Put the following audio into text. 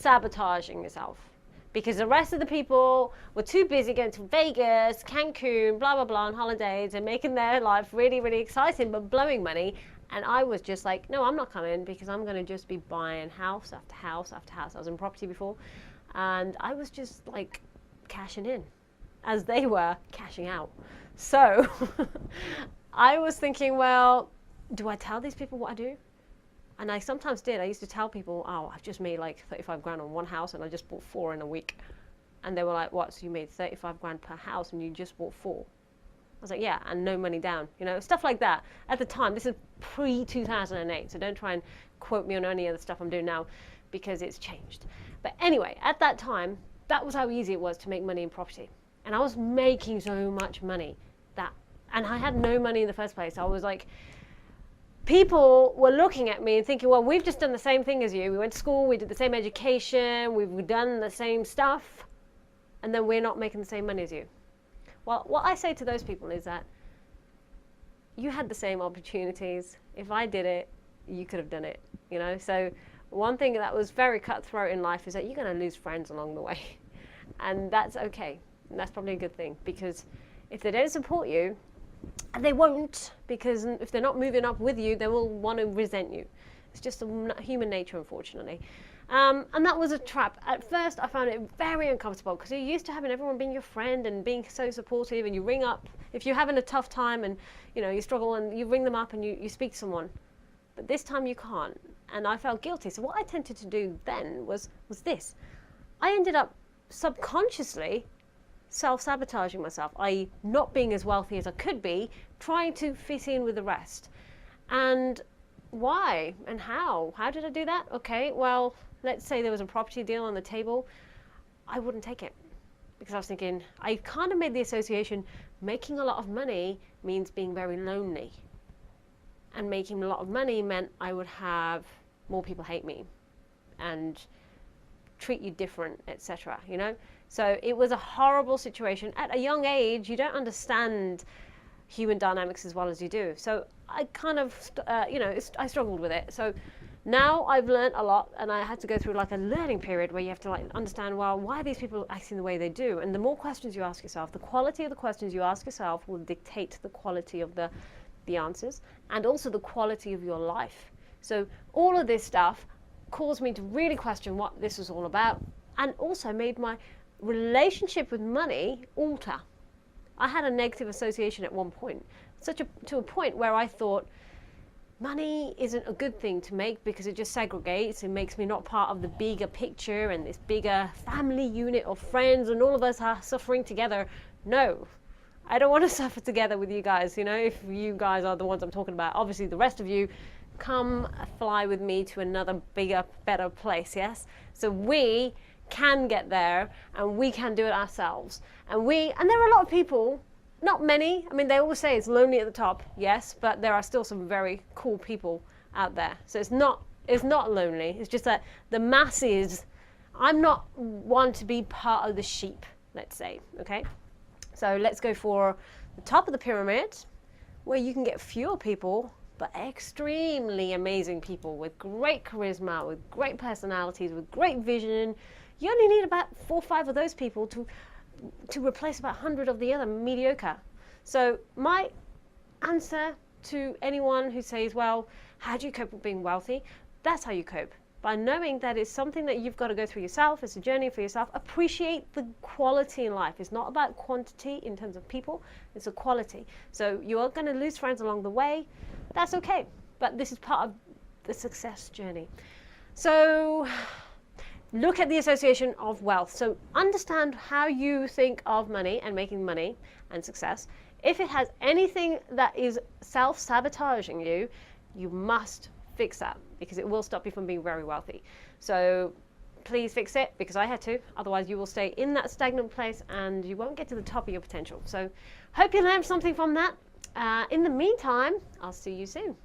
sabotaging yourself. Because the rest of the people were too busy going to Vegas, Cancun, blah, blah, blah, on holidays and making their life really, really exciting, but blowing money. And I was just like, no, I'm not coming because I'm going to just be buying house after house after house. I was in property before. And I was just like cashing in as they were cashing out. So I was thinking, well, do I tell these people what I do? And I sometimes did. I used to tell people, oh, I've just made like 35 grand on one house and I just bought 4 in a week. And they were like, what? So you made 35 grand per house and you just bought 4? I was like, yeah, and no money down. You know, stuff like that. At the time, this is pre-2008, so don't try and quote me on any of the stuff I'm doing now because it's changed. But anyway, at that time, that was how easy it was to make money in property. And I was making so much money and I had no money in the first place. I was like, people were looking at me and thinking, well, we've just done the same thing as you. We went to school, we did the same education, we've done the same stuff, and then we're not making the same money as you. Well, what I say to those people is that you had the same opportunities. If I did it, you could have done it, you know? So one thing that was very cutthroat in life is that you're going to lose friends along the way. And that's okay. And that's probably a good thing, because if they don't support you, and they won't, because if they're not moving up with you, they will want to resent you. It's just human nature, unfortunately. And that was a trap. At first, I found it very uncomfortable because you're used to having everyone being your friend and being so supportive, and you ring up if you're having a tough time and you struggle, and you ring them up and you speak to someone. But this time you can't, and I felt guilty. So what I tended to do then was this. I ended up subconsciously self-sabotaging myself, i.e. not being as wealthy as I could be, trying to fit in with the rest. And why and how? How did I do that? Okay, well, let's say there was a property deal on the table. I wouldn't take it because I was thinking, I kind of made the association, making a lot of money means being very lonely. And making a lot of money meant I would have more people hate me and treat you different, etc. So it was a horrible situation. At a young age, you don't understand human dynamics as well as you do. So I kind of, I struggled with it. So now I've learned a lot, and I had to go through like a learning period where you have to like understand, well, why are these people acting the way they do? And the more questions you ask yourself, the quality of the questions you ask yourself will dictate the quality of the answers, and also the quality of your life. So all of this stuff caused me to really question what this was all about, and also made my relationship with money alter. I had a negative association at one point, to a point where I thought money isn't a good thing to make because it just segregates. It makes me not part of the bigger picture and this bigger family unit of friends, and all of us are suffering together. No, I don't want to suffer together with you guys. If you guys are the ones I'm talking about, obviously the rest of you come fly with me to another bigger, better place. Yes, so we can get there, and we can do it ourselves. And there are a lot of people, not many. I mean, they always say it's lonely at the top, yes, but there are still some very cool people out there. So it's not lonely. It's just that the masses, I'm not one to be part of the sheep, let's say, okay? So let's go for the top of the pyramid, where you can get fewer people, but extremely amazing people with great charisma, with great personalities, with great vision. You only need about 4 or 5 of those people to replace about 100 of the other mediocre. So my answer to anyone who says, well, how do you cope with being wealthy? That's how you cope. By knowing that it's something that you've got to go through yourself. It's a journey for yourself. Appreciate the quality in life. It's not about quantity in terms of people. It's a quality. So you are going to lose friends along the way. That's okay. But this is part of the success journey. So look at the association of wealth. So understand how you think of money and making money and success. If it has anything that is self-sabotaging you, you must fix that, because it will stop you from being very wealthy. So please fix it, because I had to. Otherwise you will stay in that stagnant place and you won't get to the top of your potential. So hope you learned something from that. In the meantime, I'll see you soon.